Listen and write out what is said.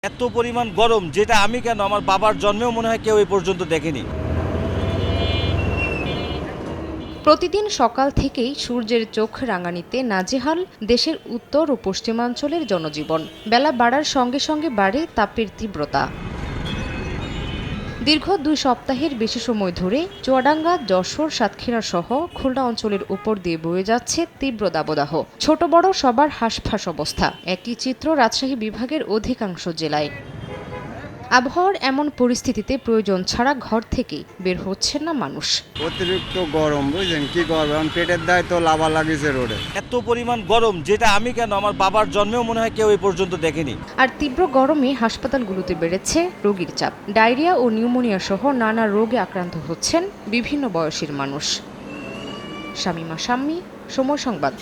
এত পরিমাণ গরম যেটা আমি কেন আমার বাবার জন্মেও মনে হয় কেউ এই পর্যন্ত দেখেনি। প্রতিদিন সকাল থেকেই সূর্যের চোখ রাঙানিতে নাজেহাল দেশের উত্তর ও পশ্চিমাঞ্চলের জনজীবন। বেলা বাড়ার সঙ্গে সঙ্গে বাড়ে তাপের তীব্রতা। দীর্ঘ ২ সপ্তাহের বেশি সময় ধরে চুয়াডাঙ্গা, যশোর, সাতক্ষীরা সহ খুলনা অঞ্চলের উপর দিয়ে বয়ে যাচ্ছে তীব্র দাবদাহ। ছোট বড় সবার হাঁসফাঁস অবস্থা। একই চিত্র রাজশাহী বিভাগের অধিকাংশ জেলায়। আবহাওয়ার এমন পরিস্থিতিতে প্রয়োজন ছাড়া ঘর থেকেই বের হচ্ছেন না মানুষ। অতিরিক্ত গরম, বুঝলেন কি করবে, এখন পেটের দায় তো লাভা লাগিয়েছে রোডে। এত পরিমাণ গরম যেটা আমি কেন আমার বাবার জন্মেও মনে হয় কেউ এই পর্যন্ত দেখেনি। আর তীব্র গরমে হাসপাতালগুলোতে বেড়েছে রোগীর চাপ। ডায়রিয়া ও নিউমোনিয়া সহ নানা রোগে আক্রান্ত হচ্ছেন বিভিন্ন বয়সের মানুষ। শামীমা শাম্মী, সময় সংবাদ।